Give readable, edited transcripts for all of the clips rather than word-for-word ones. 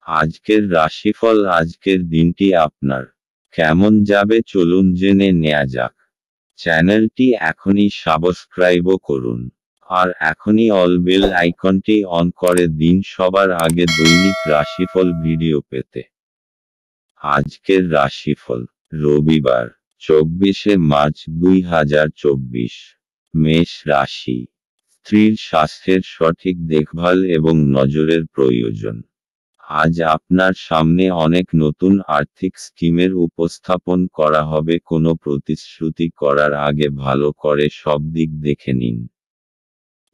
আজকের রাশিফল। আজকের দিনটি আপনার কেমন যাবে চলুন জেনে নেওয়া যাক। চ্যানেলটি এখনই সাবস্ক্রাইবও করুন, আর এখনই অল বেল আইকনটি অন করে দিন সবার আগে দৈনিক রাশিফল ভিডিও পেতে। আজকের রাশিফল রবিবার 24শে মার্চ 2024। মেষ রাশি। স্ত্রীর স্বাস্থ্যের সঠিক দেখভাল এবং নজরের প্রয়োজন। আজ আপনার সামনে অনেক নতুন আর্থিক স্কিমের উপস্থাপন করা হবে। কোনো প্রতিশ্রুতি করার আগে ভালো করে সব দিক দেখে নিন।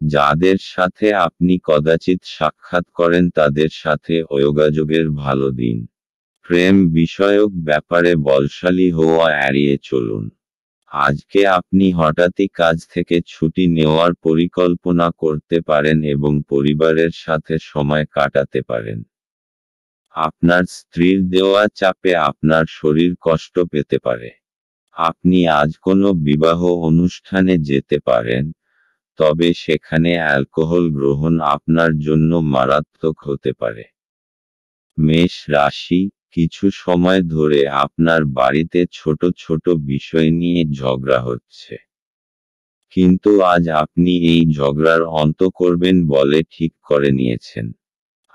যাদের সাথে আপনি কদাচিৎ সাক্ষাৎ করেন তাদের সাথে যোগাযোগের ভালো দিন। প্রেম বিষয়ক ব্যাপারে বলশালী হওয়া এড়িয়ে চলুন। আজকে আপনি হঠাৎই কাজ থেকে ছুটি নেওয়ার পরিকল্পনা করতে পারেন এবং পরিবারের সাথে সময় কাটাতে পারেন। আপনার স্ত্রীর দেওয়া চাপে আপনার শরীর কষ্ট পেতে পারে। আপনি আজ কোনো বিবাহ অনুষ্ঠানে যেতে পারেন, তবে সেখানে অ্যালকোহল গ্রহণ আপনার জন্য মারাত্মক হতে পারে। মেষ রাশি। কিছু সময় ধরে আপনার বাড়িতে ছোট ছোট বিষয় নিয়ে ঝগড়া হচ্ছে, কিন্তু আজ আপনি এই ঝগড়ার অন্ত করবেন বলে ঠিক করে নিয়েছেন।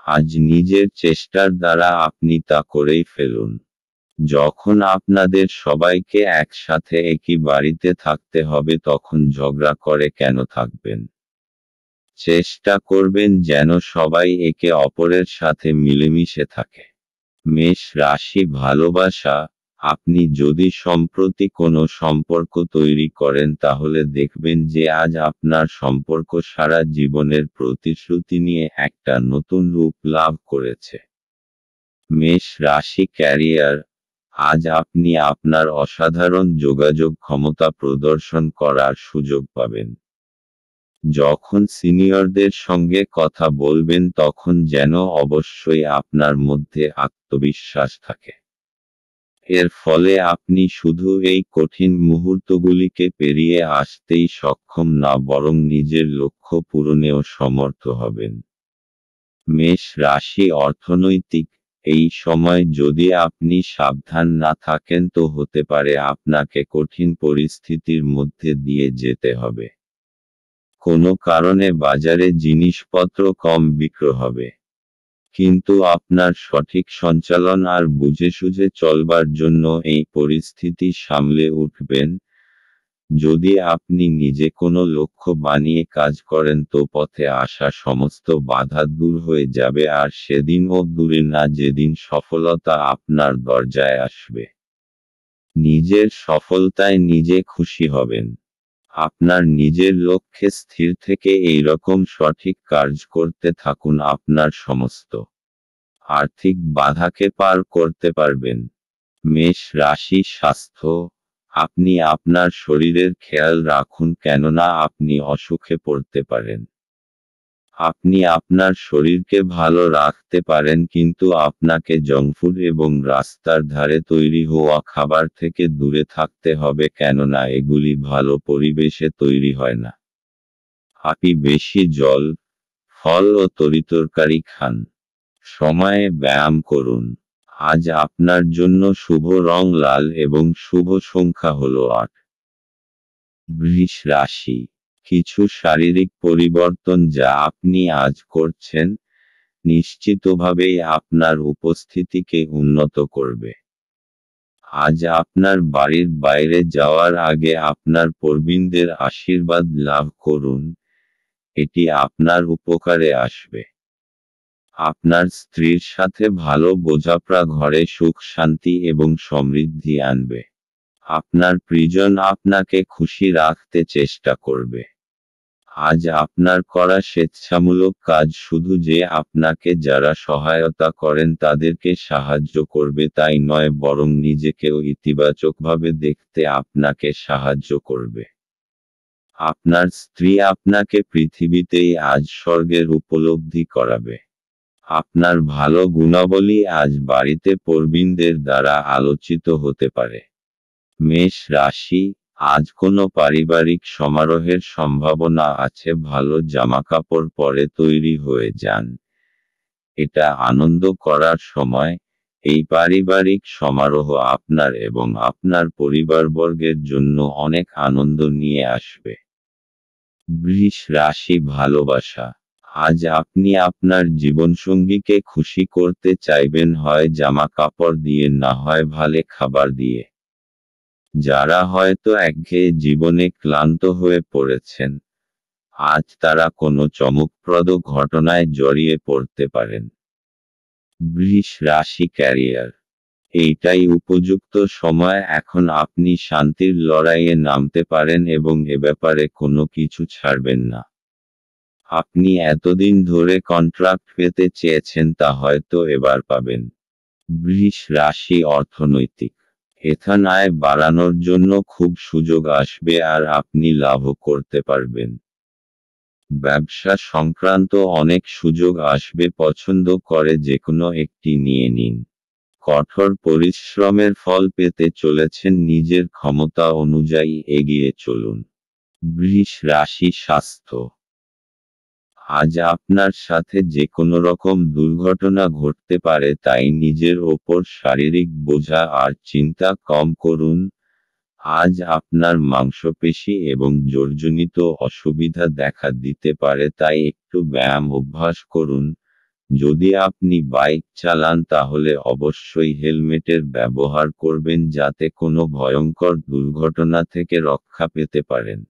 আজ নিজের চেষ্টার দ্বারা আপনি তা করেই ফেলুন। যখন আপনাদের সবাইকে একসাথে একই বাড়িতে থাকতে হবে তখন ঝগড়া করে কেন থাকবেন? চেষ্টা করবেন যেন সবাই একে অপরের সাথে মিলেমিশে থাকে। মেষ রাশি। ভালোবাসা। আপনি যদি সম্প্রতি কোনো সম্পর্ক তৈরি করেন তাহলে দেখবেন যে আজ আপনার সম্পর্ক সারা জীবনের প্রতিশ্রুতি নিয়ে একটা নতুন রূপ লাভ করেছে। মেষ রাশি। ক্যারিয়ার। আজ আপনি আপনার অসাধারণ যোগাযোগ ক্ষমতা প্রদর্শন করার সুযোগ পাবেন। যখন সিনিয়রদের সঙ্গে কথা বলবেন তখন যেন অবশ্যই আপনার মধ্যে আত্মবিশ্বাস থাকে। এর ফলে আপনি শুধু এই কঠিন মুহূর্তগুলিকে পেরিয়ে আসতেই সক্ষম না, বরং নিজের লক্ষ্য পূরণেও সমর্থ হবেন। মেষ রাশি। অর্থনৈতিক। এই সময় যদি আপনি সাবধান না থাকেন তো হতে পারে আপনাকে কঠিন পরিস্থিতির মধ্যে দিয়ে যেতে হবে। কোনো কারণে বাজারে জিনিসপত্র কম বিক্রয় হবে, কিন্তু আপনার সঠিক সঞ্চালন আর বুঝেসুঝে চলবার জন্য এই পরিস্থিতি সামলে উঠবেন। যদি আপনি নিজে কোনো লক্ষ্য বানিয়ে কাজ করেন তো পথে আসা সমস্ত বাধা দূর হয়ে যাবে, আর সেদিনও দূরে না যেদিন সফলতা আপনার দরজায় আসবে। নিজের সফলতায় নিজে খুশি হবেন। আপনার নিজের লক্ষ্যে স্থির থেকে এই রকম সঠিক কাজ করতে থাকুন, আপনার সমস্ত আর্থিক বাধাকে পার করতে পারবেন। মেষ রাশি। স্বাস্থ্য। আপনি আপনার শরীরের খেয়াল রাখুন, কেননা আপনি অসুখে পড়তে পারেন। আপনি আপনার শরীরকে ভালো রাখতে পারেন, কিন্তু আপনাকে জঙ্কফুড এবং রাস্তার ধারে তৈরি হওয়া খাবার থেকে দূরে থাকতে হবে, কেননা এগুলি ভালো পরিবেশে তৈরি হয় না। আপনি বেশি জল, ফল ও তরিতরকারি খান। সময়ে ব্যায়াম করুন। আজ আপনার জন্য শুভ রং লাল এবং শুভ সংখ্যা হল 8। বৃষ রাশি। কিছু শারীরিক পরিবর্তন যা আপনি আজ করছেন, নিশ্চিতভাবেই আপনার উপস্থিতিকে উন্নত করবে। আজ আপনার বাড়ির বাইরে যাওয়ার আগে আপনার প্রবীণদের আশীর্বাদ লাভ করুন, এটি আপনার উপকারে আসবে। আপনার স্ত্রীর সাথে ভালো বোঝাপড়া ঘরে সুখ শান্তি এবং সমৃদ্ধি আনবে। আপনার প্রিয়জন আপনাকে খুশি রাখতে চেষ্টা করবে। আজ আপনার করা স্বেচ্ছামূলক কাজ শুধু যে আপনাকে যারা সহায়তা করেন তাদেরকে সাহায্য করবে তাই নয়, বরং নিজেকেও ইতিবাচকভাবে দেখতে আপনাকে সাহায্য করবে। আপনার স্ত্রী আপনাকে পৃথিবীতেই আজ স্বর্গের উপলব্ধি করাবে। আপনার ভালো গুণাবলী আজ বাড়িতে প্রবীণদের দ্বারা আলোচিত হতে পারে। মেষ রাশি। আজ কোনো পারিবারিক সমারোহের সম্ভাবনা আছে। ভালো জামাকাপড় পরে তৈরি হয়ে যান, এটা আনন্দ করার সময়। এই পারিবারিক সমারোহ আপনার এবং আপনার পরিবারবর্গের জন্য অনেক আনন্দ নিয়ে আসবে। বৃষ রাশি ভালোবাসা। আজ আপনি আপনার জীবনসঙ্গীকে খুশি করতে চাইবেন, হয় জামা কাপড় দিয়ে না হয় ভালো খাবার দিয়ে। যারা হয়তো একঘেয়ে জীবনে ক্লান্ত হয়ে পড়েছেন, আজ তারা কোনো চমকপ্রদ ঘটনায় জড়িয়ে পড়তে পারেন। বৃষ রাশি ক্যারিয়ার। এইটাই উপযুক্ত সময়, এখন আপনি শান্তির লড়াইয়ে নামতে পারেন এবং এ ব্যাপারে কোনো কিছু ছাড়বেন না। আপনি এতদিন ধরে কন্ট্রাক্ট পেতে চেয়েছেন, তা হয়তো এবার পাবেন। বৃষ রাশি অর্থনৈতিক। এখান আয় বাড়ানোর জন্য খুব সুযোগ আসবে আর আপনি লাভও করতে পারবেন। ব্যবসা সংক্রান্ত অনেক সুযোগ আসবে, পছন্দ করে যেকোনো একটি নিয়ে নিন। কঠোর পরিশ্রমের ফল পেতে চলেছেন, নিজের ক্ষমতা অনুযায়ী এগিয়ে চলুন। বৃষ রাশি স্বাস্থ্য। আজ আপনার সাথে যে কোনো রকম দুর্ঘটনা ঘটতে পারে, তাই নিজের ওপর শারীরিক বোঝা আর চিন্তা কম করুন। আজ আপনার মাংসপেশি এবং জোড়জনিত অসুবিধা দেখা দিতে পারে, তাই একটু ব্যায়াম অভ্যাস করুন। যদি আপনি বাইক চালান তাহলে অবশ্যই হেলমেটের ব্যবহার করবেন, যাতে কোনো ভয়ঙ্কর দুর্ঘটনা থেকে রক্ষা পেতে পারেন।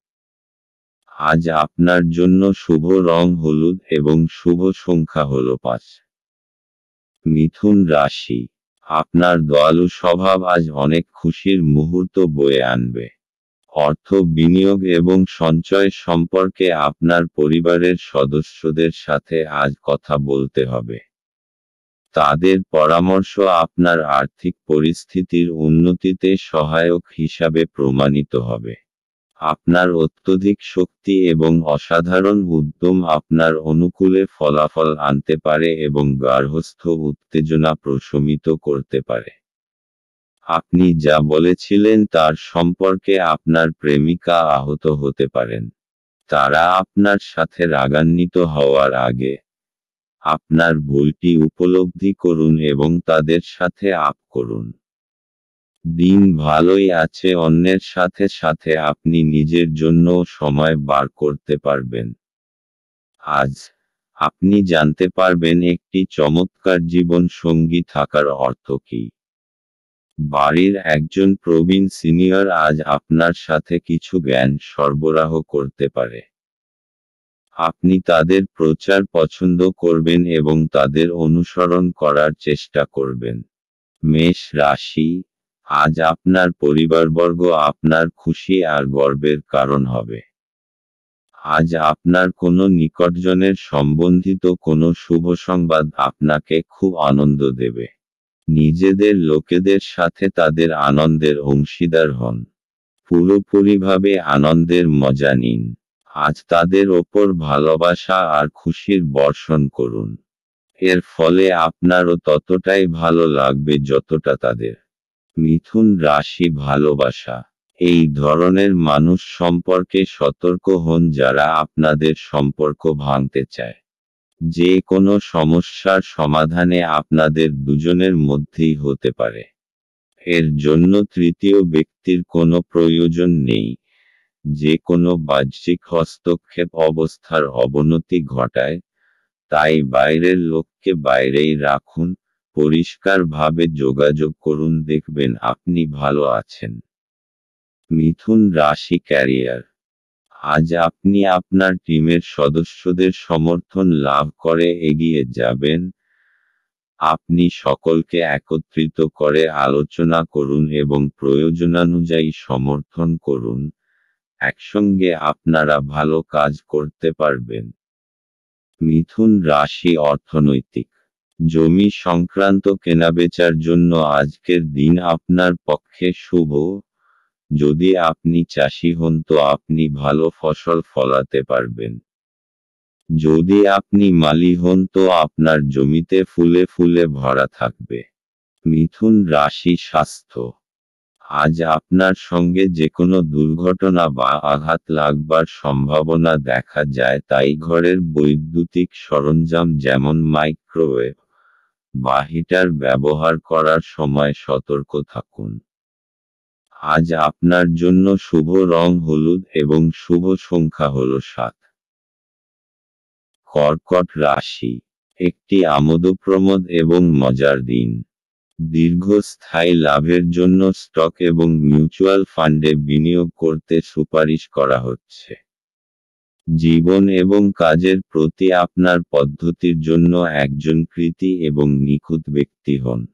আজ আপনার জন্য শুভ রং হলুদ এবং শুভ সংখ্যা হল 5। মিথুন রাশি। আপনার দয়ালু স্বভাব আজ অনেক খুশির মুহূর্ত বয়ে আনবে। অর্থ বিনিয়োগ এবং সঞ্চয় সম্পর্কে আপনার পরিবারের সদস্যদের সাথে আজ কথা বলতে হবে। তাদের পরামর্শ আপনার আর্থিক পরিস্থিতির উন্নতিতে সহায়ক হিসাবে প্রমাণিত হবে। আপনার অত্যধিক শক্তি এবং অসাধারণ উদ্যম আপনার অনুকূলে ফলাফল আনতে পারে এবং গার্হস্থ্য উত্তেজনা প্রশমিত করতে পারে। আপনি যা বলেছিলেন তার সম্পর্কে আপনার প্রেমিকা আহত হতে পারেন। তারা আপনার সাথে রাগান্বিত হওয়ার আগে আপনার ভুলটি উপলব্ধি করুন এবং তাদের সাথে আপ করুন। দিন ভালোই আছে, অন্যের সাথে সাথে আপনি নিজের জন্য সময় বার করতে পারবেন। আজ আপনি জানতে পারবেন একটি চমৎকার জীবন সঙ্গী থাকার অর্থ কী। বাড়ির একজন প্রবীণ সিনিয়র আজ আপনার সাথে কিছু জ্ঞান সরবরাহ করতে পারে। আপনি তাদের প্রচার পছন্দ করবেন এবং তাদের অনুসরণ করার চেষ্টা করবেন। মেষ রাশি। আজ আপনার পরিবারবর্গ আপনার খুশি আর গর্বের কারণ হবে। আজ আপনার কোনো নিকটজনের সম্বন্ধিত কোনো শুভ সংবাদ আপনাকে খুব আনন্দ দেবে। নিজেদের লোকেদের সাথে তাদের আনন্দের অংশীদার হন। পুরোপুরিভাবে আনন্দের মজা নিন। আজ তাদের ওপর ভালোবাসা আর খুশির বর্ষণ করুন। এর ফলে আপনারও ততটাই ভালো লাগবে যতটা তাদের। মিথুন রাশি ভালোবাসা। এই ধরনের মানুষ সম্পর্কে সতর্ক হন যারা আপনাদের সম্পর্ক ভাঙতে চায়। যে কোনো সমস্যার সমাধানে আপনাদের দুজনের মধ্যেই হতে পারে। এর জন্য তৃতীয় ব্যক্তির কোনো প্রয়োজন নেই। যে কোনো বাহ্যিক হস্তক্ষেপ অবস্থার অবনতি ঘটায়, তাই বাইরের লোককে বাইরেই রাখুন। পরিষ্কারভাবে যোগাযোগ করুন, দেখবেন আপনি ভালো আছেন। মিথুন রাশি ক্যারিয়ার। আজ আপনি আপনার টিমের সদস্যদের সমর্থন লাভ করে এগিয়ে যাবেন। আপনি সকলকে একত্রিত করে আলোচনা করুন এবং প্রয়োজনানুযায়ী সমর্থন করুন। একসঙ্গে আপনারা ভালো কাজ করতে পারবেন। মিথুন রাশি অর্থনৈতিক। জমি সংক্রান্ত কেনাবেচার জন্য আজকের দিন আপনার পক্ষে শুভ। যদি আপনি চাষি হন তো আপনি ভালো ফসল ফলাতে পারবেন। যদি আপনি মালি হন তো আপনার জমিতে ফুলে ফুলে ভরা থাকবে। মিথুন রাশি স্বাস্থ্য। আজ আপনার সঙ্গে যে কোনো দুর্ঘটনা বা আঘাত লাগবার সম্ভাবনা দেখা যায়, তাই ঘরের বৈদ্যুতিক সরঞ্জাম যেমন মাইক্রোওয়েভ, বা হিটার ব্যবহার করার সময় সতর্ক থাকুন। আজ আপনার জন্য শুভ রং হলুদ এবং শুভ সংখ্যা হল 7। কর্কট রাশি, একটি আমোদপ্রমোদ এবং মজার দিন। দীর্ঘস্থায়ী লাভের জন্য স্টক এবং মিউচুয়াল ফান্ডে বিনিয়োগ করতে সুপারিশ করা হচ্ছে। জীবন এবং কাজের প্রতি আপনার পদ্ধতির জন্য একজন কৃতী এবং নিখুঁত ব্যক্তি হন।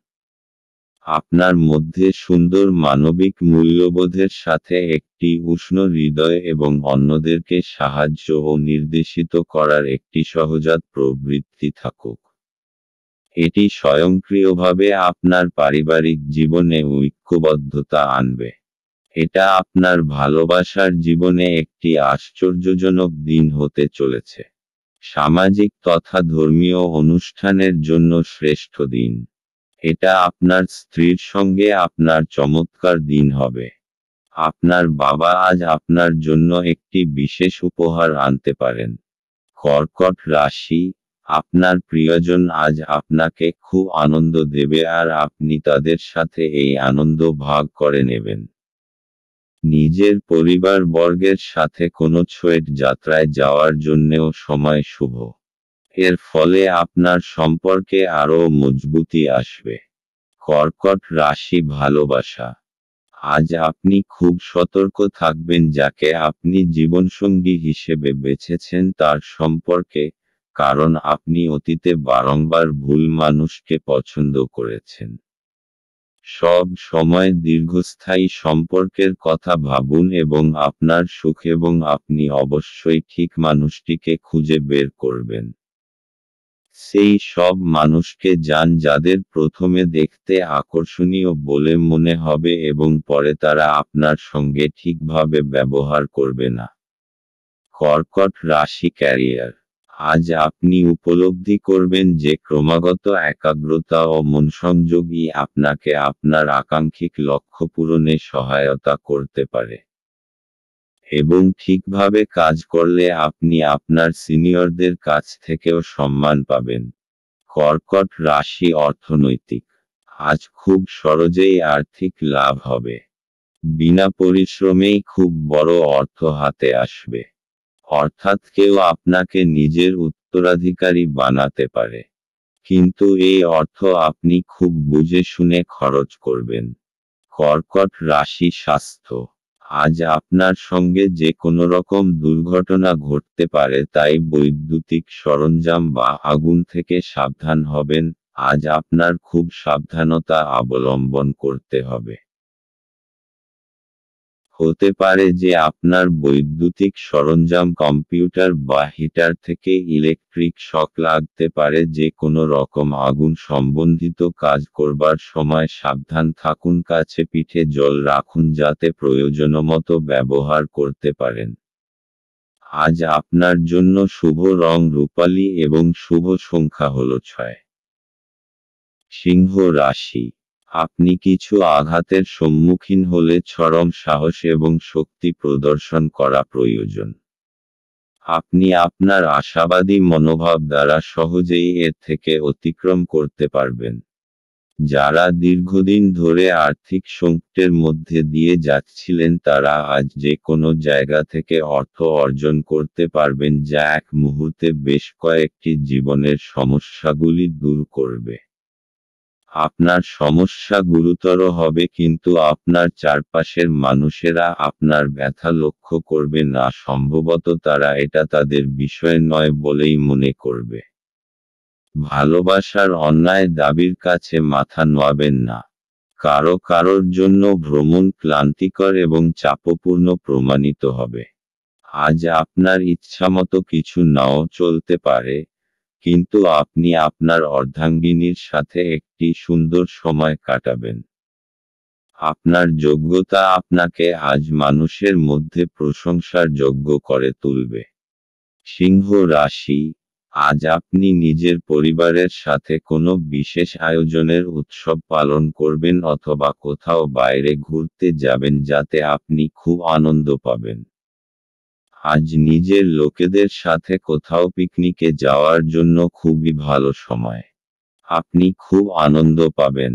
আপনার মধ্যে সুন্দর মানবিক মূল্যবোধের সাথে একটি উষ্ণ হৃদয় এবং অন্যদেরকে সাহায্য ও নির্দেশিত করার একটি সহজাত প্রবৃত্তি থাকুক। এটি স্বয়ংক্রিয়ভাবে আপনার পারিবারিক জীবনে ঐক্যবদ্ধতা আনবে। এটা আপনার ভালোবাসার জীবনে একটি আশ্চর্যজনক দিন হতে চলেছে। সামাজিক তথা ধর্মীয় অনুষ্ঠানের জন্য শ্রেষ্ঠ দিন। এটা আপনার স্ত্রীর সঙ্গে আপনার চমৎকার দিন হবে। আপনার বাবা আজ আপনার জন্য একটি বিশেষ উপহার আনতে পারেন। কর্কট রাশি, আপনার প্রিয়জন আজ আপনাকে খুব আনন্দ দেবে আর আপনি তাদের সাথে এই আনন্দ ভাগ করে নেবেন। নিজের পরিবারবর্গের সাথে কোনো ছোট যাত্রায় যাওয়ার জন্যেও সময় শুভ। এর ফলে আপনার সম্পর্কে আরও মজবুতি আসবে। কর্কট রাশি ভালোবাসা, আজ আপনি খুব সতর্ক থাকবেন যাকে আপনি জীবনসঙ্গী হিসেবে বেছেছেন তার সম্পর্কে, কারণ আপনি অতীতে বারংবার ভুল মানুষকে পছন্দ করেছেন। সব সময় দীর্ঘস্থায়ী সম্পর্কের কথা ভাবুন এবং আপনার সুখ এবং আপনি অবশ্যই ঠিক মানুষটিকে খুঁজে বের করবেন। সেই সব মানুষকে যান যাদের প্রথমে দেখতে আকর্ষণীয় বলে মনে হবে এবং পরে তারা আপনার সঙ্গে ঠিকভাবে ব্যবহার করবে না। কর্কট রাশি ক্যারিয়ার, আজ আপনি উপলব্ধি করবেন যে ক্রমাগত একাগ্রতা ও মনসংযোগই আপনাকে আপনার আকাঙ্ক্ষিত লক্ষ্য পূরণে সহায়তা করতে পারে। এবং ঠিকভাবে কাজ করলে আপনি আপনার সিনিয়রদের কাছ থেকেও সম্মান পাবেন। কর্কট রাশি অর্থনৈতিক, আজ খুব সহজেই আর্থিক লাভ হবে। বিনা পরিশ্রমেই খুব বড় অর্থ হাতে আসবে। অর্থাৎ কেউ আপনাকে নিজের উত্তরাধিকারী বানাতে পারে। কিন্তু এই অর্থ আপনি খুব বুঝে শুনে খরচ করবেন। কর্কট রাশি স্বাস্থ্য, আজ আপনার সঙ্গে যে কোনো রকম দুর্ঘটনা ঘটতে পারে, তাই বৈদ্যুতিক সরঞ্জাম বা আগুন থেকে সাবধান হবেন। আজ আপনার খুব সাবধানতা অবলম্বন করতে হবে। হতে পারে যে আপনার বৈদ্যুতিক সরঞ্জাম কম্পিউটার বা হিটার থেকে ইলেকট্রিক শক লাগতে পারে। যে কোনো রকম আগুন সম্বন্ধিত কাজ করবার সময় সাবধান থাকুন। কাছে পিঠে জল রাখুন যাতে প্রয়োজনমতো ব্যবহার করতে পারেন। আজ আপনার জন্য শুভ রং রূপালী এবং শুভ সংখ্যা হল 6। সিংহ রাশি, আপনি কিছু আঘাতের সম্মুখীন হলে চরম সাহস এবং শক্তি প্রদর্শন করা প্রয়োজন। আপনি আপনার আশাবাদী মনোভাব দ্বারা সহজেই এর থেকে অতিক্রম করতে পারবেন। যারা দীর্ঘদিন ধরে আর্থিক সংকটের মধ্যে দিয়ে যাচ্ছিলেন তারা আজ যে কোনো জায়গা থেকে অর্থ অর্জন করতে পারবেন, যা এক মুহূর্তে বেশ কয়েকটি জীবনের সমস্যাগুলি দূর করবে। আপনার সমস্যা গুরুতর হবে কিন্তু আপনার চারপাশের মানুষেরা আপনার ব্যথা লক্ষ্য করবে না। সম্ভবত তারা এটা তাদের বিষয় নয় বলেই মনে করবে। ভালোবাসার অন্যায় দাবির কাছে মাথা নোয়াবেন না। কারোর জন্য ভ্রমণ ক্লান্তিকর এবং চাপপূর্ণ প্রমাণিত হবে। আজ আপনার ইচ্ছামতো কিছু নাও চলতে পারে, কিন্তু আপনি আপনার অর্ধাঙ্গিনীর সাথে একটি সুন্দর সময় কাটাবেন। আপনার যোগ্যতা আপনাকে আজ মানুষের মধ্যে প্রশংসার যোগ্য করে তুলবে। সিংহ রাশি, আজ আপনি নিজের পরিবারের সাথে কোনো বিশেষ আয়োজনের উৎসব পালন করবেন অথবা কোথাও বাইরে ঘুরতে যাবেন যাতে আপনি খুব আনন্দ পাবেন। আজ নিজের লোকেদের সাথে কোথাও পিকনিকে যাওয়ার জন্য খুবই ভালো সময়। আপনি খুব আনন্দ পাবেন।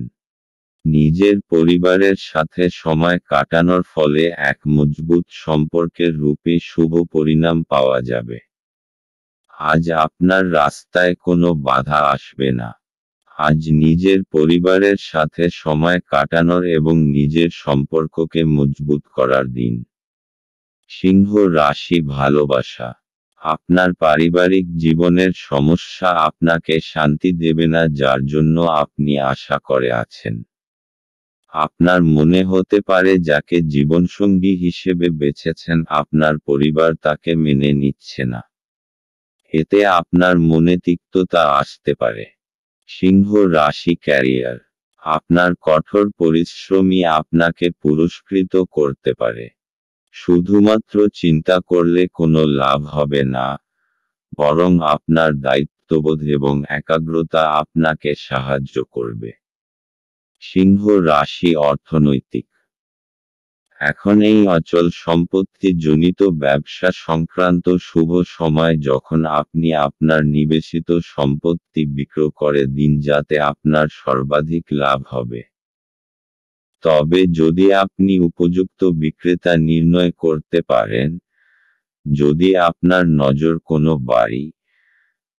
নিজের পরিবারের সাথে সময় কাটানোর ফলে এক মজবুত সম্পর্কের রূপে শুভ পরিণাম পাওয়া যাবে। আজ আপনার রাস্তায় কোনো বাধা আসবে না। আজ নিজের পরিবারের সাথে সময় কাটানোর এবং নিজের সম্পর্ককে মজবুত করার দিন। সিংহ রাশি ভালোবাসা। আপনার পারিবারিক জীবনের সমস্যা আপনাকে শান্তি দেবে না, যার জন্য আপনি আশা করে আছেন। আপনার মনে হতে পারে যাকে জীবনসঙ্গী হিসেবে বেছেছেন আপনার পরিবার তাকে মেনে নিচ্ছে না। এতে আপনার মনে তিক্ততা আসতে পারে। সিংহ রাশি ক্যারিয়ার। আপনার কঠোর পরিশ্রমই আপনাকে পুরস্কৃত করতে পারে। শুধুমাত্র চিন্তা করলে কোনো লাভ হবে না, বরং আপনার দায়িত্ববোধ এবং একাগ্রতা আপনাকে সাহায্য করবে। সিংহ রাশি অর্থনৈতিক। এখন এই অচল সম্পত্তি জনিত ব্যবসা সংক্রান্ত শুভ সময়, যখন আপনি আপনার নিবেশিত সম্পত্তি বিক্রয় করে দিন যাতে আপনার সর্বাধিক লাভ হবে। তবে যদি আপনি উপযুক্ত বিক্রেতা নির্ণয় করতে পারেন, যদি আপনার নজর কোনো বাড়ি,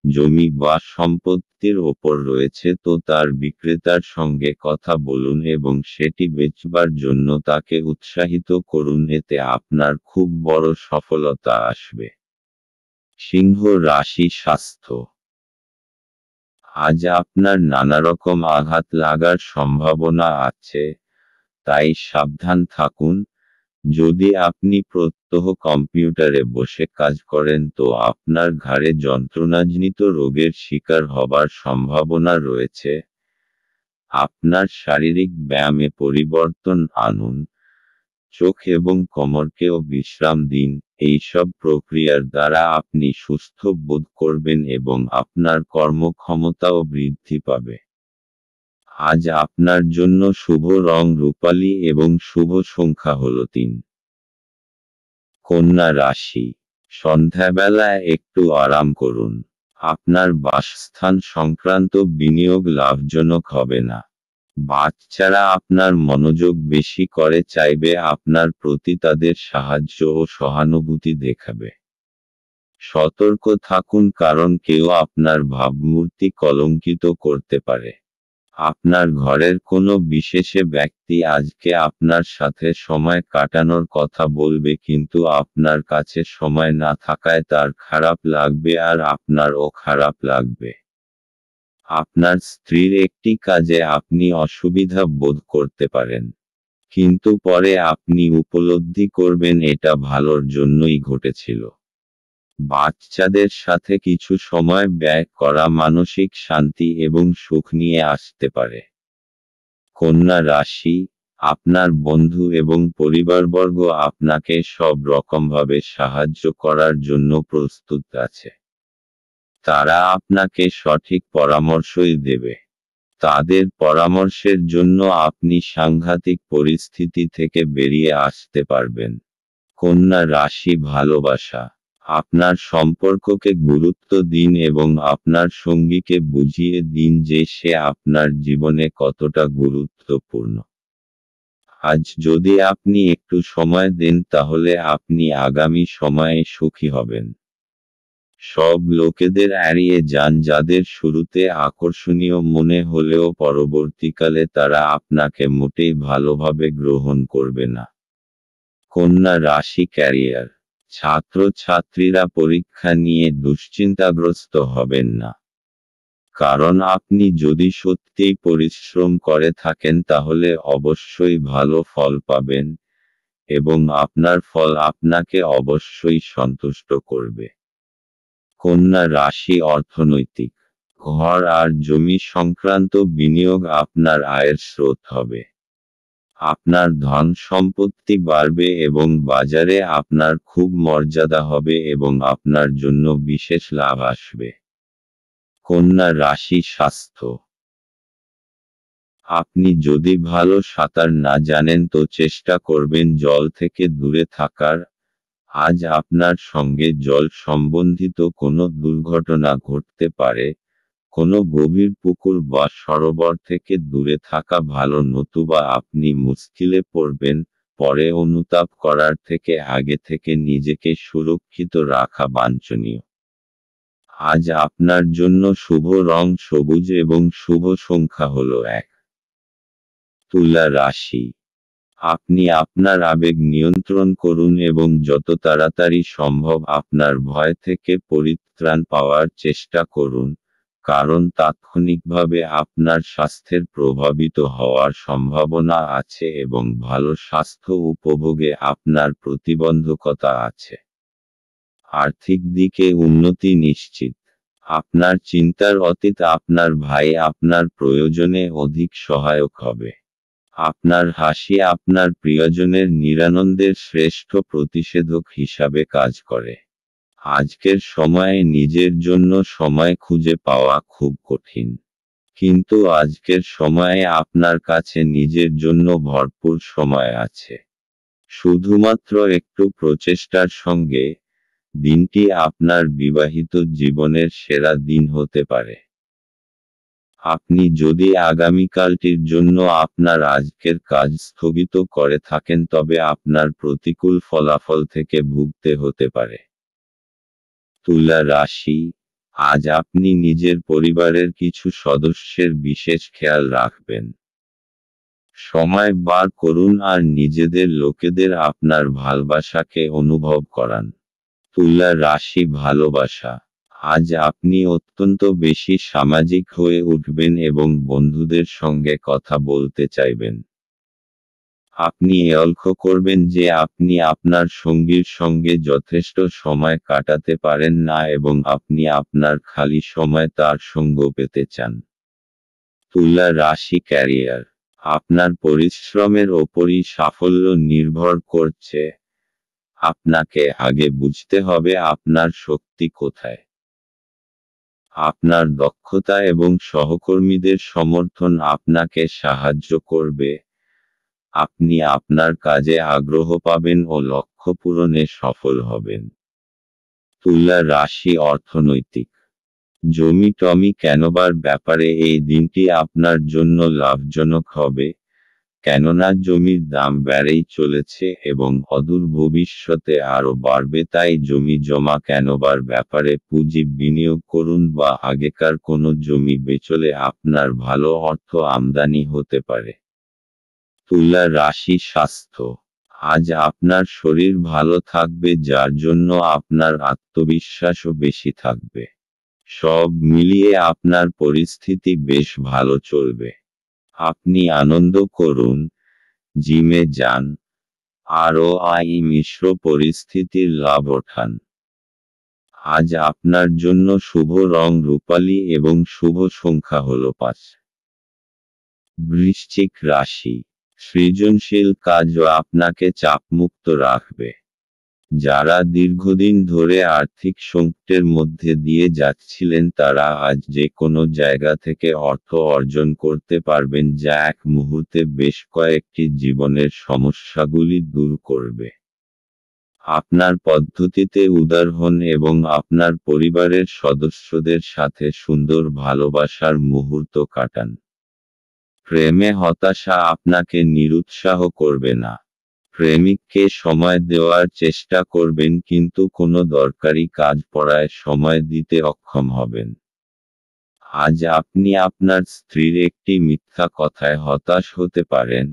জমি বা সম্পত্তির ওপর রয়েছে, তো তার বিক্রেতার সঙ্গে কথা বলুন এবং সেটি বেচবার জন্য তাকে উৎসাহিত করুন, এতে আপনার খুব বড় সফলতা আসবে। সিংহ রাশি স্বাস্থ্য। আজ আপনার নানারকম আঘাত লাগার সম্ভাবনা আছে, তাই সাবধান থাকুন। যদি আপনি প্রত্যহ কম্পিউটারে বসে কাজ করেন তো আপনার ঘাড়ে যন্ত্রণাজনিত রোগের শিকার হবার সম্ভাবনা রয়েছে। আপনার শারীরিক ব্যায়ামে পরিবর্তন আনুন। চোখ এবং কোমরকেও বিশ্রাম দিন। এইসব প্রক্রিয়ার দ্বারা আপনি সুস্থ বোধ করবেন এবং আপনার কর্মক্ষমতাও বৃদ্ধি পাবে। আজ আপনার জন্য শুভ রং রূপালী এবং শুভ সংখ্যা হল 3। কন্যা রাশি। সন্ধ্যাবেলায় একটু আরাম করুন। আপনার বাসস্থান সংক্রান্ত বিনিয়োগ লাভজনক হবে না। বাচ্চারা আপনার মনোযোগ বেশি করে চাইবে আপনার প্রতি, তাদের সাহায্য ও সহানুভূতি দেখাবে। সতর্ক থাকুন, কারণ কেউ আপনার ভাবমূর্তি কলঙ্কিত করতে পারে। আপনার ঘরের কোনো বিশেষ ব্যক্তি আজকে আপনার সাথে সময় কাটানোর কথা বলবে, কিন্তু আপনার কাছে সময় না থাকায় তার খারাপ লাগবে আর আপনারও খারাপ লাগবে। আপনার স্ত্রীর একটি কাজে আপনি অসুবিধা বোধ করতে পারেন, কিন্তু পরে আপনি উপলব্ধি করবেন এটা ভালোর জন্যই ঘটেছিল। বাচ্চাদের সাথে কিছু সময় ব্যয় করা মানসিক শান্তি এবং সুখ নিয়ে আসতে পারে। কন্যা রাশি। আপনার বন্ধু এবং পরিবারবর্গ আপনাকে সব রকমভাবে সাহায্য করার জন্য প্রস্তুত আছে। তারা আপনাকে সঠিক পরামর্শই দেবে। তাদের পরামর্শের জন্য আপনি সাংঘাতিক পরিস্থিতি থেকে বেরিয়ে আসতে পারবেন। কন্যা রাশি ভালোবাসা। আপনার সম্পর্ককে গুরুত্ব দিন এবং আপনার সঙ্গীকে বুঝিয়ে দিন যে সে আপনার জীবনে কতটা গুরুত্বপূর্ণ। আজ যদি আপনি একটু সময় দেন তাহলে আপনি আগামী সময়ে সুখী হবেন। সব লোকেদের এড়িয়ে যান যাদের শুরুতে আকর্ষণীয় মনে হলেও পরবর্তীকালে তারা আপনাকে মোটেই ভালোভাবে গ্রহণ করবে না। কন্যা রাশি ক্যারিয়ার। ছাত্রছাত্রীরা পরীক্ষা নিয়ে দুশ্চিন্তাগ্রস্ত হবেন না, কারণ আপনি যদি সত্যিই পরিশ্রম করে থাকেন তাহলে অবশ্যই ভালো ফল পাবেন, এবং আপনার ফল আপনাকে অবশ্যই সন্তুষ্ট করবে। কন্যা রাশি অর্থনৈতিক। ঘর আর জমি সংক্রান্ত বিনিয়োগ আপনার আয়ের স্রোত হবে। আপনার ধন সম্পত্তি বাড়বে এবং বাজারে আপনার খুব মর্যাদা হবে এবং আপনার জন্য বিশেষ লাভ আসবে। কন্যা রাশি স্বাস্থ্য। আপনি যদি ভালো সাঁতার না জানেন তো চেষ্টা করবেন জল থেকে দূরে থাকার। আজ আপনার সঙ্গে জল সম্বন্ধিত কোনো দুর্ঘটনা ঘটতে পারে। কোনো গভীর পুকুর বা সরোবর থেকে দূরে থাকা ভালো, নতুবা আপনি মুশকিলে পড়বেন। পরে অনুতাপ করার থেকে আগে থেকে নিজেকে সুরক্ষিত রাখা বাঞ্ছনীয়। আজ আপনার জন্য শুভ রং সবুজ এবং শুভ সংখ্যা হলো 1। তুলা রাশি। আপনি আপনার আবেগ নিয়ন্ত্রণ করুন এবং যত তাড়াতাড়ি সম্ভব আপনার ভয় থেকে পরিত্রাণ পাওয়ার চেষ্টা করুন, কারণ তাৎক্ষণিকভাবে আপনার স্বাস্থ্যের প্রভাবিত হওয়ার সম্ভাবনা আছে এবং ভালো স্বাস্থ্য উপভোগে আপনার প্রতিবন্ধকতা আছে। আর্থিক দিকে উন্নতি নিশ্চিত। আপনার চিন্তার অতীত আপনার ভাই আপনার প্রয়োজনে অধিক সহায়ক হবে। আপনার হাসি আপনার প্রিয়জনের নিরানন্দের শ্রেষ্ঠ প্রতিষেধক হিসাবে কাজ করে। আজকের সময়ে নিজের জন্য সময় খুঁজে পাওয়া খুব কঠিন, কিন্তু আজকের সময়ে আপনার কাছে নিজের জন্য ভরপুর সময় আছে। শুধুমাত্র একটু প্রচেষ্টার সঙ্গে, দিনটি আপনার বিবাহিত জীবনের সেরা দিন হতে পারে। আপনি যদি আগামীকালটির জন্য আপনার আজকের কাজ স্থগিত করে থাকেন তবে আপনার প্রতিকূল ফলাফল থেকে ভুগতে হতে পারে। তুলা রাশি। আজ আপনি নিজের পরিবারের কিছু সদস্যের বিশেষ খেয়াল রাখবেন। সময় বার করুন আর নিজেদের লোকেদের আপনার ভালোবাসাকে অনুভব করান। তুলা রাশি ভালোবাসা। আজ আপনি অত্যন্ত বেশি সামাজিক হয়ে উঠবেন এবং বন্ধুদের সঙ্গে কথা বলতে চাইবেন। আপনি লক্ষ্য করবেন যে আপনি আপনার সঙ্গীর সঙ্গে যথেষ্ট সময় কাটাতে পারেন না এবং আপনি আপনার খালি সময় তার সঙ্গ পেতে চান। তুলা রাশি ক্যারিয়ার। আপনার পরিশ্রমের ওপরই সাফল্য নির্ভর করছে। আপনাকে আগে বুঝতে হবে আপনার শক্তি কোথায়। আপনার দক্ষতা এবং সহকর্মীদের সমর্থন আপনাকে সাহায্য করবে। আপনি আপনার কাজে আগ্রহ পাবেন ও লক্ষ্য পূরণে সফল হবেন। তুলা রাশি অর্থনৈতিক। জমি টমি কেনবার ব্যাপারে এই দিনটি আপনার জন্য লাভজনক হবে, কেননা জমির দাম বেড়েই চলেছে এবং অদূর ভবিষ্যতে আরও বাড়বে। তাই জমি জমা কেনবার ব্যাপারে পুঁজি বিনিয়োগ করুন বা আগেকার কোনো জমি বেচলে আপনার ভালো অর্থ আমদানি হতে পারে। তুলা রাশি স্বাস্থ্য। আজ আপনার শরীর ভালো থাকবে যার জন্য আপনার আত্মবিশ্বাসও বেশি থাকবে। সব মিলিয়ে আপনার পরিস্থিতি বেশ ভালো চলবে। আপনি আনন্দ করুন, জিমে যান, আরও মিশ্র পরিস্থিতির লাভ ওঠান। আজ আপনার জন্য শুভ রং রূপালী এবং শুভ সংখ্যা হলো 5। বৃশ্চিক রাশি। সৃজনশীল কাজও আপনাকে চাপমুক্ত রাখবে। যারা দীর্ঘদিন ধরে আর্থিক সংকটের মধ্যে দিয়ে যাচ্ছিলেন তারা আজ যে কোনো জায়গা থেকে অর্থ অর্জন করতে পারবেন, যা এক মুহূর্তে বেশ কয়েকটি জীবনের সমস্যাগুলি দূর করবে। আপনার পদ্ধতিতে উদার হন এবং আপনার পরিবারের সদস্যদের সাথে সুন্দর ভালোবাসার মুহূর্ত কাটান। প্রেমে হতাশা আপনাকে নিরুৎসাহ করবে না। প্রেমিককে সময় দেওয়ার চেষ্টা করবেন কিন্তু কোনো দরকারি কাজ পড়ায় সময় দিতে অক্ষম হবেন। আজ আপনি আপনার স্ত্রীর একটি মিথ্যা কথায় হতাশ হতে পারেন,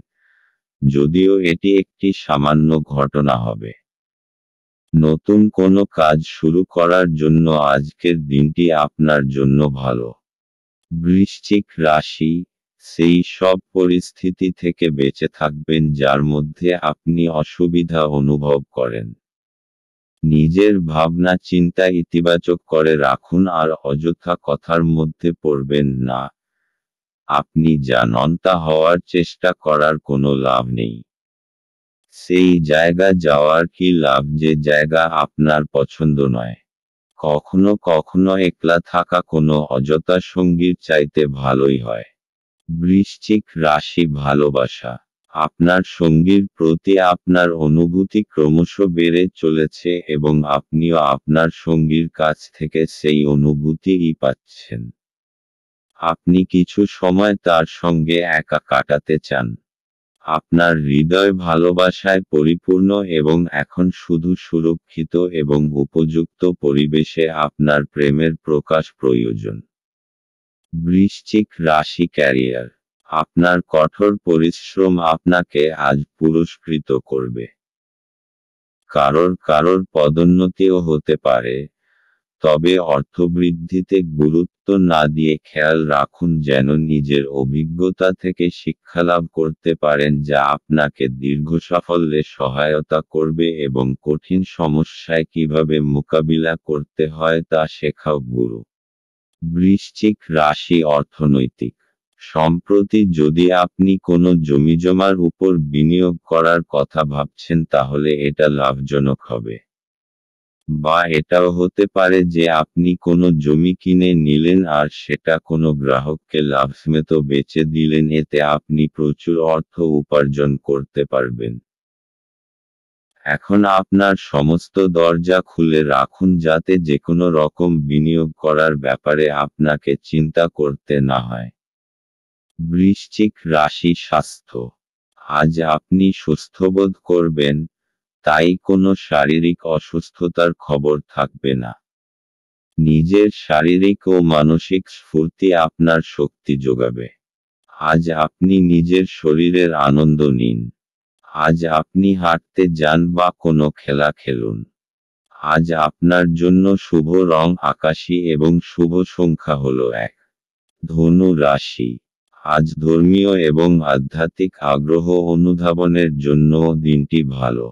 যদিও এটি একটি সামান্য ঘটনা হবে। নতুন কোনো কাজ শুরু করার জন্য আজকের দিনটি আপনার জন্য ভালো। বৃশ্চিক রাশি। সেই সব পরিস্থিতি থেকে বেঁচে থাকবেন যার মধ্যে আপনি অসুবিধা অনুভব করেন। নিজের ভাবনা চিন্তা ইতিবাচক করে রাখুন আর অযথা কথার মধ্যে পড়বেন না। আপনি যা নন তা হওয়ার চেষ্টা করার কোনো লাভ নেই। সেই জায়গা যাওয়ার কি লাভ যে জায়গা আপনার পছন্দ নয়। কখনো কখনো একলা থাকা কোনো অযথা সঙ্গীর চাইতে ভালোই হয়। বৃশ্চিক রাশি ভালোবাসা। আপনার সঙ্গীর প্রতি আপনার অনুভূতি ক্রমশ বেড়ে চলেছে এবং আপনিও আপনার সঙ্গীর কাছ থেকে সেই অনুভূতিই পাচ্ছেন। আপনি কিছু সময় তার সঙ্গে একা কাটাতে চান। আপনার হৃদয় ভালোবাসায় পরিপূর্ণ এবং এখন শুধু সুরক্ষিত এবং উপযুক্ত পরিবেশে আপনার প্রেমের প্রকাশ প্রয়োজন। বৃশ্চিক রাশি ক্যারিয়ার। আপনার কঠোর পরিশ্রম আপনাকে আজ পুরস্কৃত করবে। কারোর পদোন্নতিও হতে পারে, তবে অর্থবৃদ্ধিতে গুরুত্ব না দিয়ে খেয়াল রাখুন যেন নিজের অভিজ্ঞতা থেকে শিক্ষালাভ করতে পারেন যা আপনাকে দীর্ঘ সাফল্যে সহায়তা করবে এবং কঠিন সমস্যায় কিভাবে মোকাবিলা করতে হয় তা শেখাও গুরু। বৃশ্চিক রাশি অর্থনৈতিক। সম্প্রতি যদি আপনি কোনো জমিজমার উপর বিনিয়োগ করার কথা ভাবছেন তাহলে এটা লাভজনক হবে। বা এটাও হতে পারে যে আপনি কোনো জমি কিনে নিলেন আর সেটা কোনো গ্রাহককে লাভসমেত বেচে দিলেন, এতে আপনি প্রচুর অর্থ উপার্জন করতে পারবেন। এখন আপনার সমস্ত দরজা খুলে রাখুন যাতে যেকোনো রকম বিনিয়োগ করার ব্যাপারে আপনাকে চিন্তা করতে না হয়। বৃশ্চিক রাশি স্বাস্থ্য। আজ আপনি সুস্থবোধ করবেন, তাই কোনো শারীরিক অসুস্থতার খবর থাকবে না। নিজের শারীরিক ও মানসিক স্ফূর্তি আপনার শক্তি যোগাবে। আজ আপনি নিজের শরীরের আনন্দ নিন। আজ আপনি হাঁটতে যান বা কোনো খেলা খেলুন। আজ আপনার জন্য শুভ রং আকাশী এবং শুভ সংখ্যা হলো 1। ধনু রাশি। আজ ধর্মীয় এবং আধ্যাত্মিক আগ্রহ অনুধাবনের জন্য দিনটি ভালো।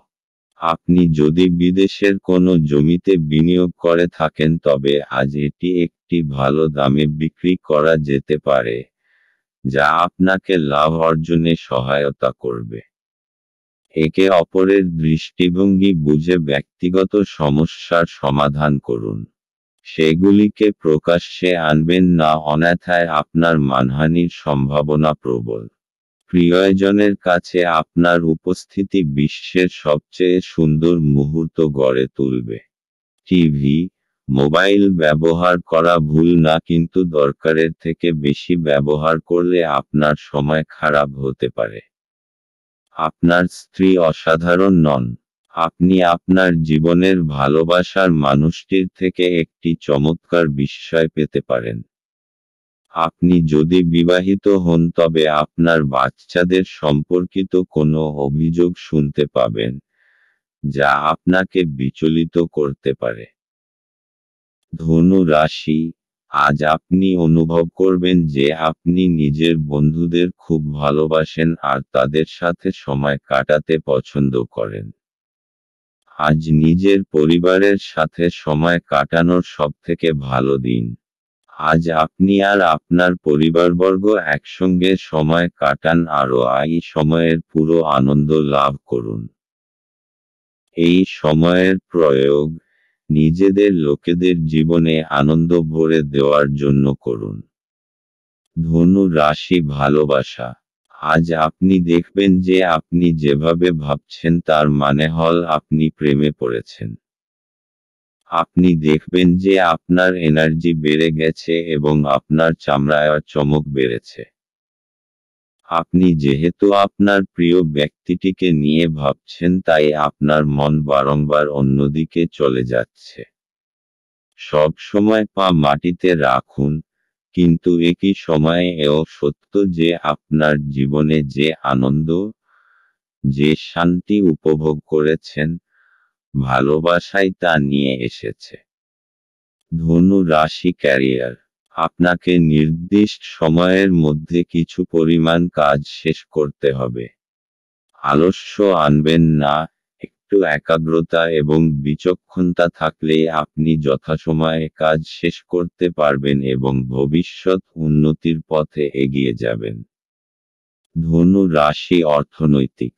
আপনি যদি বিদেশের কোনো জমিতে বিনিয়োগ করে থাকেন তবে আজ এটি একটি ভালো দামে বিক্রি করা যেতে পারে, যা আপনাকে লাভ অর্জনে সহায়তা করবে। একে অপরের দৃষ্টিভঙ্গি বুঝে ব্যক্তিগত সমস্যার সমাধান করুন। সেগুলিকে প্রকাশ্যে আনবেন না, অন্যথায় আপনার মানহানির সম্ভাবনা প্রবল। প্রিয়জনের কাছে আপনার উপস্থিতি বিশ্বের সবচেয়ে সুন্দর মুহূর্ত গড়ে তুলবে। টিভি, মোবাইল ব্যবহার করা ভুল না, কিন্তু দরকারের থেকে বেশি ব্যবহার করলে আপনার সময় খারাপ হতে পারে। আপনার স্ত্রী অসাধারণ নন। আপনি আপনার জীবনের ভালোবাসার মানুষটির থেকে একটি চমৎকার বিস্ময় পেতে পারেন। আপনি যদি বিবাহিত হন তবে আপনার বাচ্চাদের সম্পর্কিত কোনো অভিযোগ শুনতে পাবেন, যা আপনাকে বিচলিত করতে পারে। ধনু রাশি। আজ আপনি অনুভব করবেন যে আপনি নিজের বন্ধুদের খুব ভালোবাসেন আর তাদের সাথে সময় কাটাতে পছন্দ করেন। আজ নিজের পরিবারের সাথে সময় কাটানোর সবথেকে ভালো দিন। আজ আপনি আর আপনার পরিবারবর্গ একসঙ্গে সময় কাটান আর এই সময়ের পুরো আনন্দ লাভ করুন। এই সময়ের প্রয়োগ নিজেদের লোকেদের জীবনে আনন্দ ভরে দেওয়ার জন্য করুন। ধনু রাশি ভালোবাসা। আজ আপনি দেখবেন যে আপনি যেভাবে ভাবছেন তার মানে হল আপনি প্রেমে পড়েছেন। আপনি দেখবেন যে আপনার এনার্জি বেড়ে গেছে এবং আপনার চামড়ায় চমক বেড়েছে। আপনি যেহেতু আপনার প্রিয় ব্যক্তিটিকে নিয়ে ভাবছেন তাই আপনার মন বারংবার অন্যদিকে চলে যাচ্ছে। সব সময় পা মাটিতে রাখুন, কিন্তু একই সময়ে এও সত্য যে আপনার জীবনে যে আনন্দ, যে শান্তি উপভোগ করেছেন, ভালোবাসাই তা নিয়ে এসেছে। ধনু রাশি ক্যারিয়ার। আপনাকে নির্দিষ্ট সময়ের মধ্যে কিছু পরিমাণ কাজ শেষ করতে হবে। আলস্য আনবেন না, একটু একাগ্রতা এবং বিচক্ষণতা থাকলেই আপনি যথাসময়ে কাজ শেষ করতে পারবেন এবং ভবিষ্যৎ উন্নতির পথে এগিয়ে যাবেন। ধনু রাশি অর্থনৈতিক।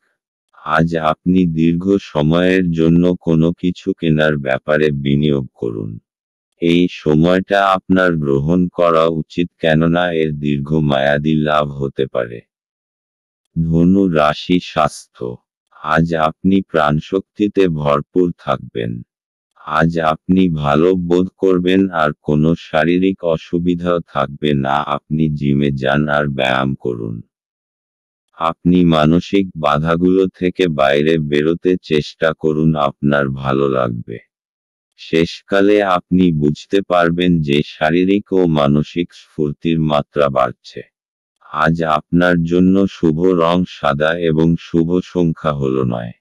আজ আপনি দীর্ঘ সময়ের জন্য কোনো কিছু কেনার ব্যাপারে বিনিয়োগ করুন। এই সময়টা আপনার গ্রহণ করা উচিত কেননা এর দীর্ঘমেয়াদী লাভ হতে পারে। ধনু রাশি স্বাস্থ্য। আজ আপনি প্রাণশক্তিতে ভরপুর থাকবেন। আজ আপনি ভালো বোধ করবেন আর কোনো শারীরিক অসুবিধাও থাকবে না। আপনি জিমে যান আর ব্যায়াম করুন। আপনি মানসিক বাধাগুলো থেকে বাইরে বেরোতে চেষ্টা করুন, আপনার ভালো লাগবে। শেষকালে আপনি বুঝতে পারবেন যে শারীরিক ও মানসিক স্ফূর্তির মাত্রা বাড়ছে। আজ আপনার জন্য শুভ রং সাদা এবং শুভ সংখ্যা হল 9।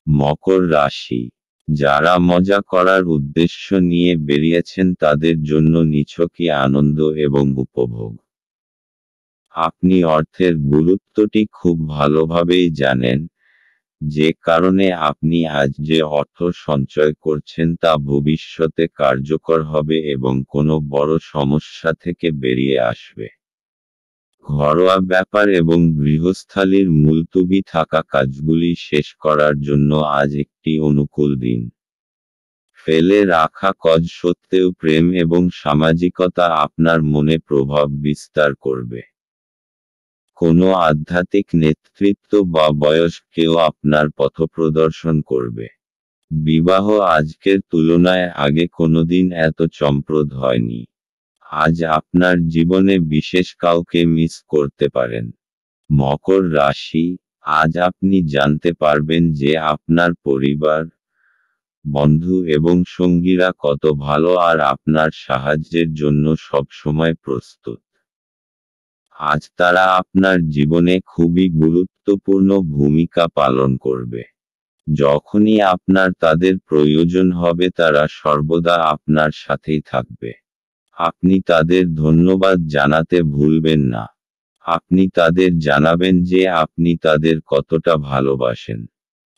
মকর রাশি, যারা মজা করার উদ্দেশ্য নিয়ে বেরিয়েছেন তাদের জন্য নিছকই আনন্দ এবং উপভোগ। আপনি অর্থের গুরুত্বটি খুব ভালোভাবেই জানেন, যে কারণে আপনি আজ যে অর্থ সঞ্চয় করছেন তা ভবিষ্যতে কার্যকর হবে এবং কোনো বড় সমস্যা থেকে বেরিয়ে আসবে। ঘরোয়া ব্যাপার এবং গৃহস্থালির মুলতুবি থাকা কাজগুলি শেষ করার জন্য আজ একটি অনুকূল দিন। ফেলে রাখা কাজ সত্ত্বেও প্রেম এবং সামাজিকতা আপনার মনে প্রভাব বিস্তার করবে। কোনো আধ্যাত্মিক নেতৃত্ব বা বয়স্ক কেউ আপনার পথপ্রদর্শন করবে। বিবাহ আজকের তুলনায় আগে কোনোদিন এত চমকপ্রদ হয়নি। আজ আপনার জীবনে বিশেষ কাউকে মিস করতে পারেন। মকর রাশি, আজ আপনি জানতে পারবেন যে আপনার পরিবার, বন্ধু এবং সঙ্গীরা কত ভালো আর আপনার সাহায্যের জন্য সবসময় প্রস্তুত। আজ তারা আপনার জীবনে খুবই গুরুত্বপূর্ণ ভূমিকা পালন করবে। যখনই আপনার তাদের প্রয়োজন হবে তারা সর্বদা আপনার সাথেই থাকবে। আপনি তাদের ধন্যবাদ জানাতে ভুলবেন না। আপনি তাদের জানাবেন যে আপনি তাদের কতটা ভালোবাসেন।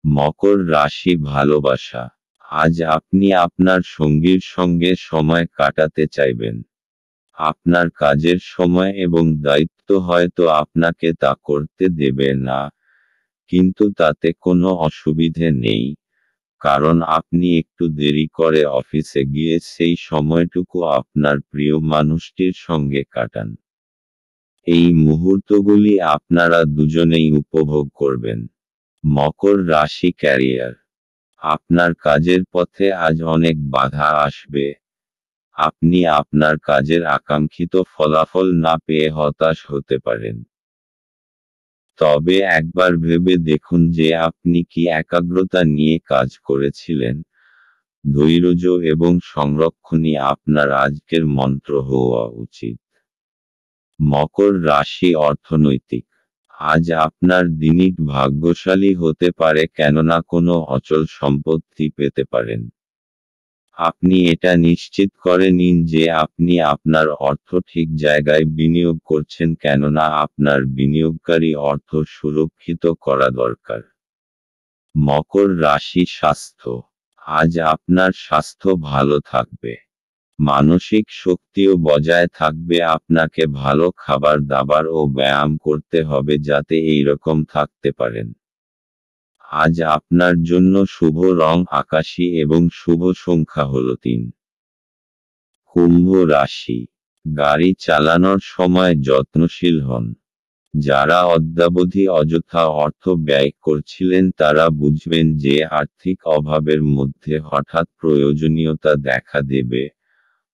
মকর রাশি, ভালোবাসা, আজ আপনি আপনার সঙ্গীর সঙ্গে সময় কাটাতে চাইবেন। আপনার কাজের সময় এবং দায়িত্ব হয়তো আপনাকে তা করতে দেবে না, কিন্তু তাতে কোনো অসুবিধে নেই, কারণ আপনি একটু দেরি করে অফিসে গিয়ে সেই সময়টুকু আপনার প্রিয় মানুষটির সঙ্গে কাটান। এই মুহূর্তগুলি আপনারা দুজনেই উপভোগ করবেন। মকর রাশি, ক্যারিয়ার, আপনার কাজের পথে আজ অনেক বাধা আসবে। আপনি আপনার কাজের আকাঙ্ক্ষিত ফলাফল না পেয়ে হতাশ হতে পারেন। তবে একবার ভেবে দেখুন যে আপনি কি একাগ্রতা নিয়ে কাজ করেছিলেন। ধৈর্য এবং সংরক্ষণই আপনার আজকের মন্ত্র হওয়া উচিত। মকর রাশি, অর্থনৈতিক, আজ আপনার দিনটি ভাগ্যশালী হতে পারে, কেননা কোনো অচল সম্পত্তি পেতে পারেন। আপনি এটা নিশ্চিত করে নিন যে আপনি আপনার অর্থ ঠিক জায়গায় বিনিয়োগ করছেন, কেননা আপনার বিনিয়োগকারী অর্থ সুরক্ষিত করা দরকার। মকর রাশি, স্বাস্থ্য, আজ আপনার স্বাস্থ্য ভালো থাকবে। মানসিক শক্তিও বজায় থাকবে। আপনাকে ভালো খাবার দাবার ও ব্যায়াম করতে হবে যাতে এইরকম থাকতে পারেন। আজ আপনার জন্য শুভ রং আকাশী এবং শুভ সংখ্যা হল 3। কুম্ভ রাশি, গাড়ি চালানোর সময় যত্নশীল হন। যারা অদ্যাবধি অযথা অর্থ ব্যয় করছিলেন তারা বুঝবেন যে আর্থিক অভাবের মধ্যে হঠাৎ প্রয়োজনীয়তা দেখা দেবে।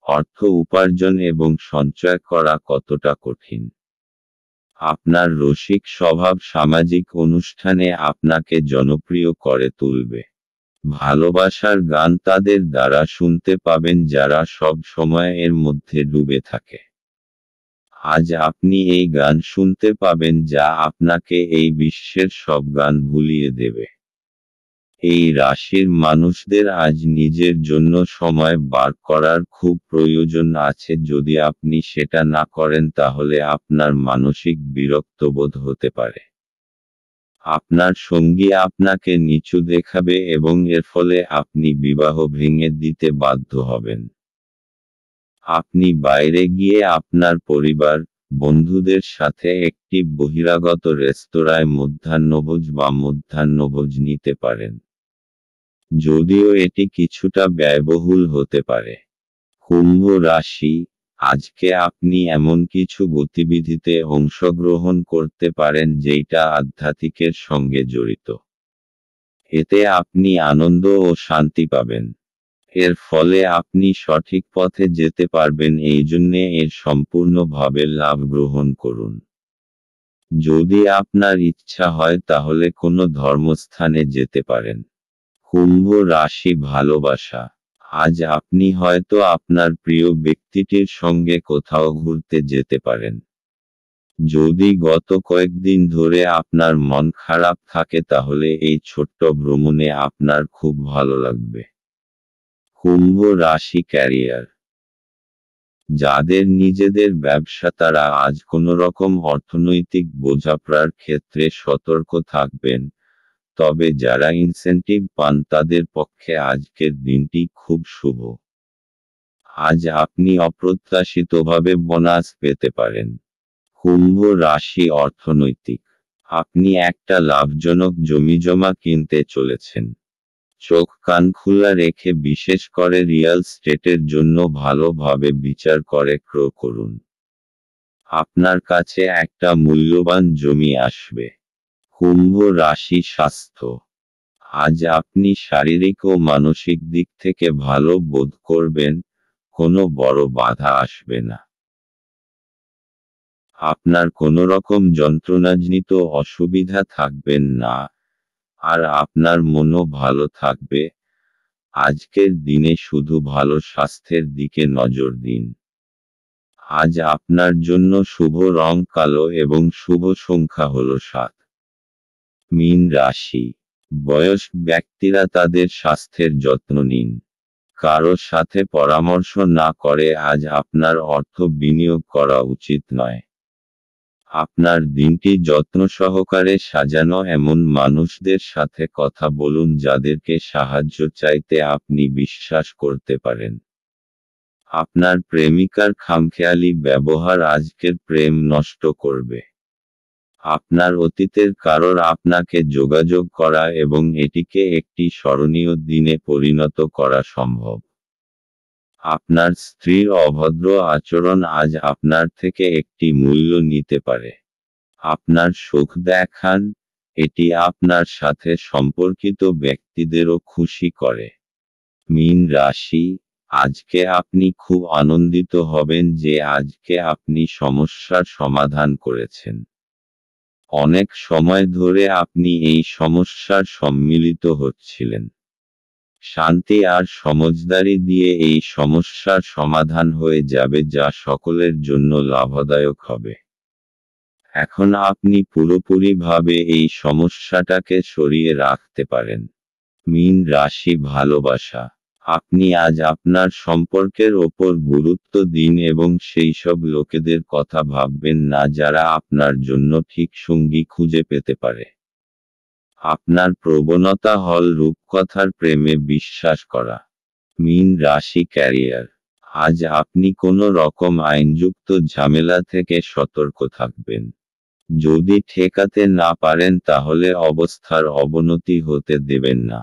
অর্থ উপার্জন এবং সঞ্চয় করা কতটা কঠিন। আপনার রসিক স্বভাব সামাজিক অনুষ্ঠানে আপনাকে জনপ্রিয় করে তুলবে। ভালোবাসার গান তাদের দ্বারা শুনতে পাবেন যারা সব সময় এর মধ্যে ডুবে থাকে। আজ আপনি এই গান শুনতে পাবেন যা আপনাকে এই বিশ্বের সব গান ভুলিয়ে দেবে। এই রাশির মানুষদের আজ নিজের জন্য সময় বার করার খুব প্রয়োজন আছে। যদি আপনি সেটা না করেন তাহলে আপনার মানসিক বিরক্তবোধ হতে পারে। আপনার সঙ্গী আপনাকে নিচু দেখাবে এবং এর ফলে আপনি বিবাহ ভেঙে দিতে বাধ্য হবেন। আপনি বাইরে গিয়ে আপনার পরিবার, বন্ধুদের সাথে একটি বহিরাগত রেস্তোরাঁয় মধ্যাহ্নভোজ বা মধ্যাহ্নভোজ নিতে পারেন। যদিও এটি কিছুটা ব্যয়বহুল হতে পারে। কুম্ভ রাশি, আজকে আপনি এমন কিছু গতিবিধিতে অংশগ্রহণ করতে পারেন যেটা আধ্যাত্মিকের সঙ্গে জড়িত। এতে আপনি আনন্দ ও শান্তি পাবেন। এর ফলে আপনি সঠিক পথে যেতে পারবেন, এই জন্যে এর সম্পূর্ণভাবে লাভ গ্রহণ করুন। যদি আপনার ইচ্ছা হয় তাহলে কোনো ধর্মস্থানে যেতে পারেন। কুম্ভ রাশি ভালোবাসা। আজ আপনি হয়তো আপনার প্রিয় ব্যক্তিটির সঙ্গে কোথাও ঘুরতে যেতে পারেন। যদি গত কয়েকদিন ধরে আপনার মন খারাপ থাকে তাহলে এই ছোট্ট ভ্রমণে আপনার খুব ভালো লাগবে। কুম্ভ রাশি ক্যারিয়ার। যাদের নিজেদের ব্যবসা তারা আজ কোনোরকম অর্থনৈতিক বোঝাপড়ার ক্ষেত্রে সতর্ক থাকবেন, তবে যারা ইনসেনটিভ পান তাদের পক্ষে আজকের দিনটি খুব শুভ। আজ আপনি অপ্রত্যাশিতভাবে বোনাস পেতে পারেন। কুম্ভ রাশি অর্থনৈতিক। আপনি একটা লাভজনক জমিজমা কিনতে চলেছেন। চোখ কান খোলা রেখে বিশেষ করে রিয়েল স্টেটের জন্য ভালোভাবে বিচার করে ক্রয় করুন। আপনার কাছে একটা মূল্যবান জমি আসবে। কুম্ভ রাশি স্বাস্থ্য। আজ আপনি শারীরিক ও মানসিক দিক থেকে ভালো বোধ করবেন, কোনো বড় বাধা আসবে না। আপনার কোনোরকম যন্ত্রণাজনিত অসুবিধা থাকবেন না, আর আপনার মনও ভালো থাকবে। আজকের দিনে শুধু ভালো স্বাস্থ্যের দিকে নজর দিন। আজ আপনার জন্য শুভ রং কালো এবং শুভ সংখ্যা হল 7। মীন রাশি। বয়স্ক ব্যক্তিরা তাদের স্বাস্থ্যের যত্ন নিন। কারো সাথে পরামর্শ না করে আজ আপনার অর্থ বিনিয়োগ করা উচিত নয়। আপনার দিনটি যত্ন সহকারে সাজানো এমন মানুষদের সাথে কথা বলুন যাদেরকে সাহায্য চাইতে আপনি বিশ্বাস করতে পারেন। আপনার প্রেমিকার খামখেয়ালি ব্যবহার আজকের প্রেম নষ্ট করবে। আপনার অতীতের কারোর আপনাকে যোগাযোগ করা এবং এটিকে একটি স্মরণীয় দিনে পরিণত করা সম্ভব। আপনার স্ত্রীর অভদ্র আচরণ আজ আপনার থেকে একটি মূল্য নিতে পারে। আপনার সুখ দেখান, এটি আপনার সাথে সম্পর্কিত ব্যক্তিদেরও খুশি করে। মীন রাশি। আজকে আপনি খুব আনন্দিত হবেন যে আজকে আপনি সমস্যার সমাধান করেছেন। অনেক সময় ধরে আপনি এই সমস্যার সম্মিলিত হচ্ছিলেন। শান্তি আর সমঝদারি দিয়ে এই সমস্যার সমাধান হয়ে যাবে, যা সকলের জন্য লাভদায়ক হবে। এখন আপনি পুরোপুরিভাবে এই সমস্যাটাকে সরিয়ে রাখতে পারেন। মীন রাশি ভালোবাসা। আপনি আজ আপনার সম্পর্কের ওপর গুরুত্ব দিন এবং সেই সব লোকেদের কথা ভাববেন না যারা আপনার জন্য ঠিক সঙ্গী খুঁজে পেতে পারে। আপনার প্রবণতা হল রূপকথার প্রেমে বিশ্বাস করা। মীন রাশি ক্যারিয়ার। আজ আপনি কোনো রকম আইনযুক্ত ঝামেলা থেকে সতর্ক থাকবেন। যদি ঠেকাতে না পারেন তাহলে অবস্থার অবনতি হতে দেবেন না,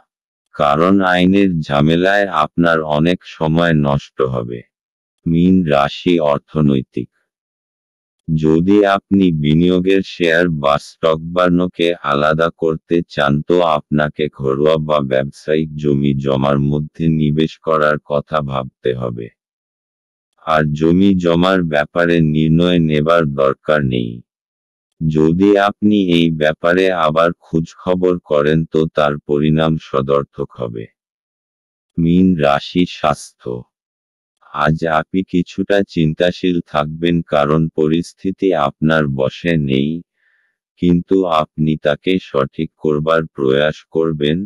কারণ আইনের ঝামেলায় আপনার অনেক সময় নষ্ট হবে। মীন রাশি অর্থনৈতিক। যদি আপনি বিনিয়োগের শেয়ার বা স্টক বার্নকে আলাদা করতে চান তো আপনাকে ঘরোয়া বা ব্যবসায়িক জমি জমার মধ্যে নিবেশ করার কথা ভাবতে হবে। আর জমি জমার ব্যাপারে নির্ণয় নেবার দরকার নেই। যদি আপনি এই ব্যাপারে আবার খোঁজখবর করেন তো তার পরিণাম সদর্থক হবে। মীন রাশি স্বাস্থ্য। আজ আপনি কিছুটা চিন্তাশীল থাকবেন কারণ পরিস্থিতি আপনার বশে নেই, কিন্তু আপনি তাকে সঠিক করবার প্রয়াস করবেন।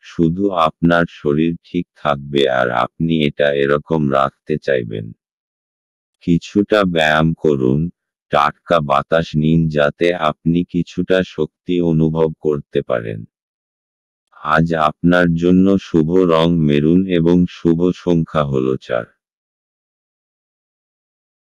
শুধু আপনার শরীর ঠিক থাকবে আর আপনি এটা এরকম রাখতে চাইবেন। কিছুটা ব্যায়াম করুন, টাটকা বাতাস নিন যাতে আপনি কিছুটা শক্তি অনুভব করতে পারেন। আজ আপনার জন্য শুভ রং মেরুন এবং শুভ সংখ্যা হল 4।